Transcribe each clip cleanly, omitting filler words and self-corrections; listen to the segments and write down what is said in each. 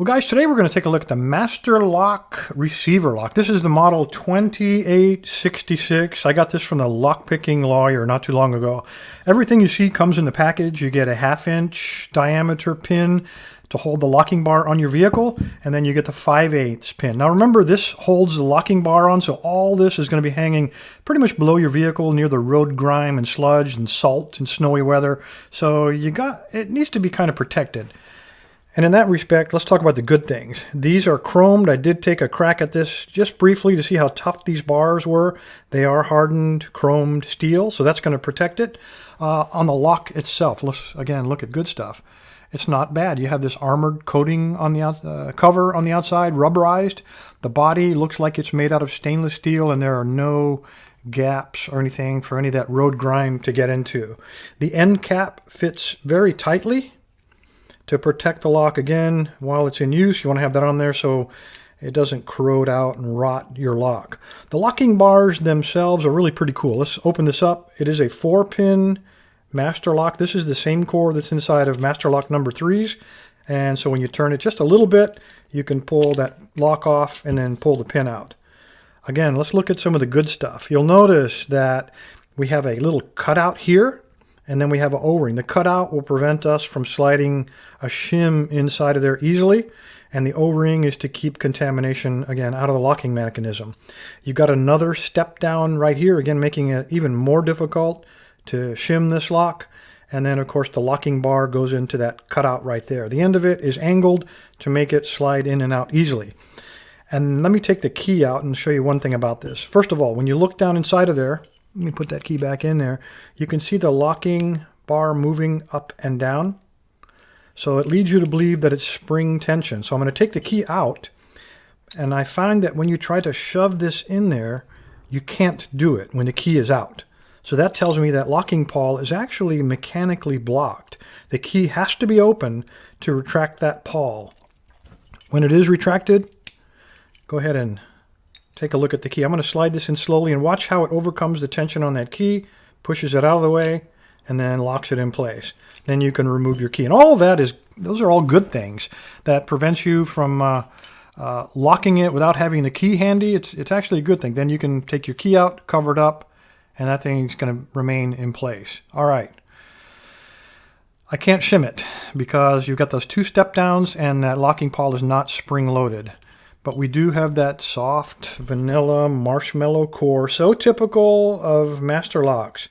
Well, guys, today we're going to take a look at the Master Lock Receiver Lock. This is the model 2866. I got this from the lockpicking lawyer not too long ago. Everything you see comes in the package. You get a 1/2-inch diameter pin to hold the locking bar on your vehicle, and then you get the 5/8 pin. Now remember, this holds the locking bar on, so all this is going to be hanging pretty much below your vehicle near the road grime and sludge and salt and snowy weather. So it needs to be kind of protected. And in that respect, let's talk about the good things. These are chromed. I did take a crack at this just briefly to see how tough these bars were. They are hardened chromed steel, so that's going to protect it. On the lock itself, let's again look at good stuff. It's not bad. You have this armored coating on the cover on the outside, rubberized. The body looks like it's made out of stainless steel, and there are no gaps or anything for any of that road grime to get into. The end cap fits very tightly to protect the lock. Again, while it's in use, you want to have that on there so it doesn't corrode out and rot your lock. The locking bars themselves are really pretty cool. Let's open this up. It is a 4-pin master lock. This is the same core that's inside of master lock number 3's. And so when you turn it just a little bit, you can pull that lock off and then pull the pin out. Again, let's look at some of the good stuff. You'll notice that we have a little cutout here, and then we have an O-ring. The cutout will prevent us from sliding a shim inside of there easily, and the O-ring is to keep contamination, again, out of the locking mechanism. You've got another step down right here, again, making it even more difficult to shim this lock. And then, of course, the locking bar goes into that cutout right there. The end of it is angled to make it slide in and out easily. And let me take the key out and show you one thing about this. First of all, when you look down inside of there, let me put that key back in there. You can see the locking bar moving up and down. So it leads you to believe that it's spring tension. So I'm going to take the key out, and I find that when you try to shove this in there, you can't do it when the key is out. So that tells me that locking pawl is actually mechanically blocked. The key has to be open to retract that pawl. When it is retracted, go ahead and take a look at the key. I'm going to slide this in slowly and watch how it overcomes the tension on that key, pushes it out of the way, and then locks it in place. Then you can remove your key. And all of that those are all good things that prevents you from locking it without having the key handy. It's actually a good thing. Then you can take your key out, cover it up, and that thing's going to remain in place. All right. I can't shim it because you've got those 2 step downs and that locking pawl is not spring loaded. But we do have that soft vanilla marshmallow core, so typical of master locks.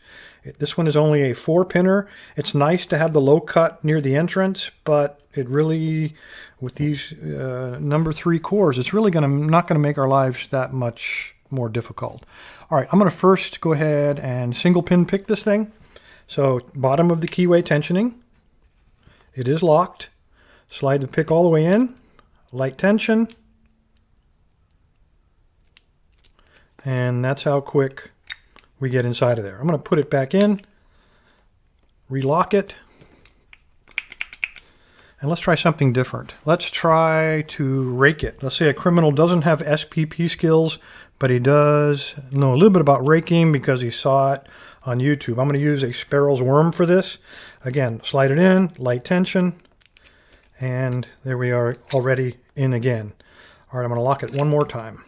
This one is only a 4-pinner. It's nice to have the low cut near the entrance, but it really, with these number 3 cores, it's really not going to make our lives that much more difficult. All right, I'm going to first go ahead and single pin pick this thing. So bottom of the keyway tensioning. It is locked. Slide the pick all the way in. Light tension. And that's how quick we get inside of there. I'm going to put it back in, relock it, and let's try something different. Let's try to rake it. Let's say a criminal doesn't have SPP skills, but he does know a little bit about raking because he saw it on YouTube. I'm going to use a Sparrow's worm for this. Again, slide it in, light tension, and there we are already in again. All right, I'm going to lock it one more time.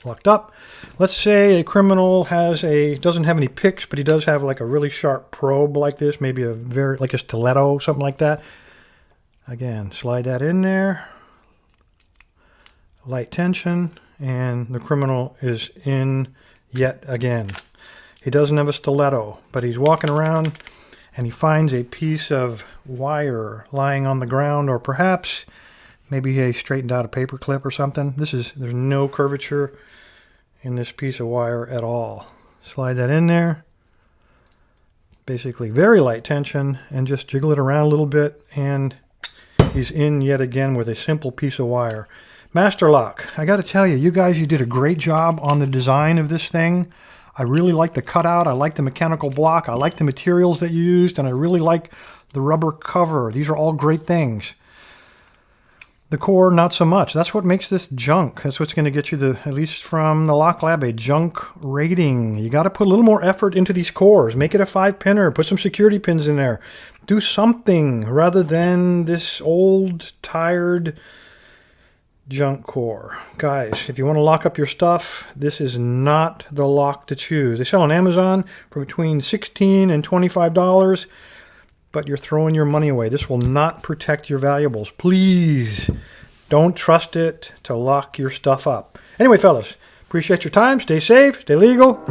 Locked up. Let's say a criminal doesn't have any picks, but he does have like a really sharp probe like this, maybe like a stiletto, something like that. Again, slide that in there. Light tension, and the criminal is in yet again. He doesn't have a stiletto, but he's walking around and he finds a piece of wire lying on the ground, or perhaps maybe he straightened out a paper clip or something. There's no curvature in this piece of wire at all. Slide that in there. Basically very light tension, and just jiggle it around a little bit, and he's in yet again with a simple piece of wire. Master lock. I got to tell you, you guys, you did a great job on the design of this thing. I really like the cutout. I like the mechanical block. I like the materials that you used, and I really like the rubber cover. These are all great things. The core, not so much. That's what makes this junk. That's what's going to get you at least from the Lock Lab, a junk rating. You got to put a little more effort into these cores. Make it a 5-pinner. Put some security pins in there. Do something rather than this old, tired junk core. Guys, if you want to lock up your stuff, this is not the lock to choose. They sell on Amazon for between $16 and $25. But you're throwing your money away. This will not protect your valuables. Please don't trust it to lock your stuff up. Anyway, fellas, appreciate your time. Stay safe, stay legal.